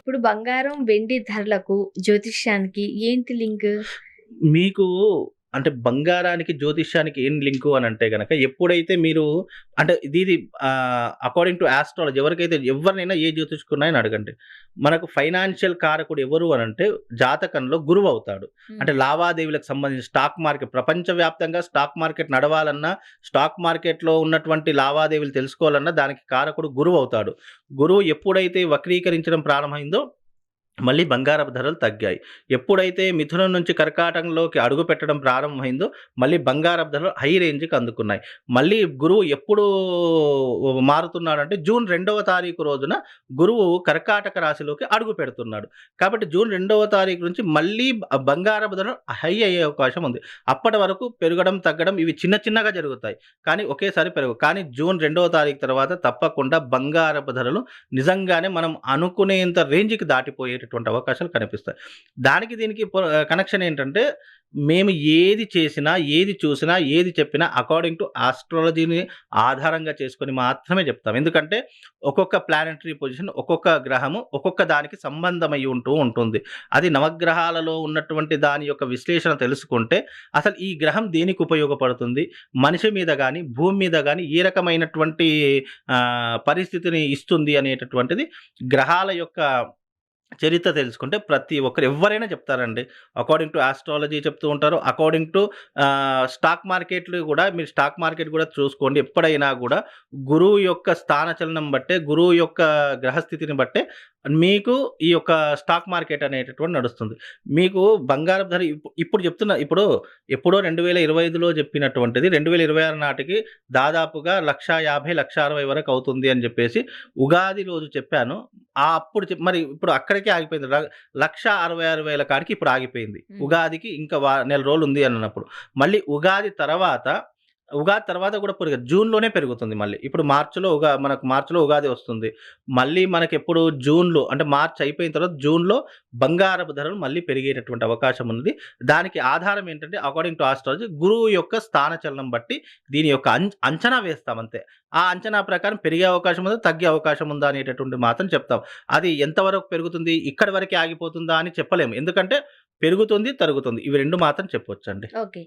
ఇప్పుడు బంగారం, వెండి ధరలకు, జ్యోతిష్యానికి ఏంటి లింక్? మీకు అంటే బంగారానికి, జ్యోతిష్యానికి ఏం లింకు అనంటే గనక ఎప్పుడైతే మీరు అంటే ఇది అకార్డింగ్ టు యాస్ట్రాలజీ ఎవరినైనా ఏ జ్యోతిష్కుడినైనా అడగండి. మనకు ఫైనాన్షియల్ కారకుడు ఎవరు అనంటే జాతకంలో గురువవుతాడు. హ్మ్. అంటే లావాదేవీలకు సంబంధించి స్టాక్ మార్కెట్ ప్రపంచవ్యాప్తంగా స్టాక్ మార్కెట్ నడవాలన్నా, స్టాక్ మార్కెట్‌లో ఉన్నటువంటి లావాదేవీలు తెలుసుకోవాలన్నా దానికి కారకుడు గురువవుతాడు. గురువు ఎప్పుడైతే వక్రీకరించడం ప్రారంభమైందో మళ్ళీ బంగారపు ధరలు తగ్గాయి. ఎప్పుడైతే మిథునం నుంచి కర్కాటకంలోకి అడుగుపెట్టడం ప్రారంభమైందో, మళ్ళీ బంగారపు ధరలు హై రేంజ్‌కి అందుకున్నాయి. మళ్ళీ గురువు ఎప్పుడు మారుతున్నాడంటే జూన్ 2వ తారీఖు రోజున గురువు కర్కాటక రాశిలోకి అడుగుపెడుతున్నాడు. కాబట్టి జూన్ 2వ తారీఖు నుంచి మళ్ళీ బంగారపు ధరలు హై అయ్యే అవకాశం ఉంది. అప్పటి వరకు పెరగడం, తగ్గడం ఇవి చిన్న చిన్నగా జరుగుతాయి. కానీ ఒకేసారి పెరగవు. కానీ జూన్ 2వ తారీఖు తర్వాత తప్పకుండా బంగారపు ధరలు నిజంగానే మనం అనుకునేంత రేంజ్‌కి దాటిపోయేటటువంటి అవకాశాలు కనిపిస్తాయి. దానికి దీనికి కనెక్షన్ ఏంటంటే, మేము ఏది చేసినా, ఏది చూసినా, ఏది చెప్పినా అకార్డింగ్ టు ఆస్ట్రాలజీని ఆధారంగా చేసుకొని మాత్రమే చెప్తాం. ఎందుకంటే ఒక్కొక్క ప్లానెటరీ పొజిషన్, ఒక్కొక్క గ్రహము, ఒక్కొక్క దానికి సంబంధమై ఉంటూ ఉంటుంది. అది నవగ్రహాలలో ఉన్నటువంటి దాని యొక్క విశ్లేషణ తెలుసుకుంటే, అసలు ఈ గ్రహం దేనికి ఉపయోగపడుతుంది? మనిషి మీద గాని, భూమి మీద గాని ఏ రకమైనటువంటి పరిస్థితిని ఇస్తుంది అనేటటువంటిది గ్రహాల యొక్క చరిత్ర తెలుసుకుంటే ప్రతి ఒక్కరు ఎవ్వరైనా చెప్తారండి. అకార్డింగ్ టు ఆస్ట్రాలజీ చెప్తూ ఉంటారు. అకార్డింగ్ టు స్టాక్ మార్కెట్‌లు గూడా మీరు స్టాక్ మార్కెట్ గూడా చూసుకోండి. ఎప్పుడైనా గూడా గురువు యొక్క స్థానచలనం బట్టే, గురువు యొక్క గ్రహస్థితిని బట్టే మీకు ఈ యొక్క స్టాక్ మార్కెట్ అనేటటువంటిది నడుస్తుంది. మీకు బంగారపు ధర ఇప్పుడు చెప్తున్నా ఇప్పుడు ఎప్పుడో 2025లో చెప్పినటువంటిది 2026 నాటికి దాదాపుగా 1,50,000, 1,60,000 వరకు అవుతుంది అని జెప్పేసి ఉగాది రోజు చెప్పాను. అప్పుడు మరి ఇప్పుడు అక్కడికే ఆగిపోయింది. 1,66,000 కాడికి ఇప్పుడు ఆగిపోయింది. హ్మ్. ఉగాదికి ఇంకా నెల రోజులుంది అన్నప్పుడు. మళ్ళీ ఉగాది తర్వాత కూడా జూన్‌లోనే పెరుగుతుంది మళ్ళీ. ఇప్పుడు మనకు మార్చ్‌లో ఉగాది వస్తుంది. మళ్ళీ మనకెప్పుడు జూన్‌లో అంటే మార్చ్ అయిపోయిన తర్వాత జూన్‌లో బంగారపు ధరలు మళ్ళీ పెరిగేటటువంటి అవకాశం ఉంది. దానికి ఆధారం ఏంటంటే అకార్డింగ్ టు ఆస్ట్రాలజీ గురువు యొక్క స్థానచలనం బట్టి దీని యొక్క అంచనా వేస్తాం అంతే. ఆ అంచనా ప్రకారం పెరిగే అవకాశం ఉందా? తగ్గే అవకాశం ఉందా? అనేటటువంటిది మాత్రం చెప్తాం. అది ఎంతవరకు పెరుగుతుంది? ఇక్కడి వరకే ఆగిపోతుందా అని చెప్పలేము. ఎందుకంటే పెరుగుతుంది, తరుగుతుంది. ఇవి 2 మాత్రం చెప్పొచ్చండి. ఓకే.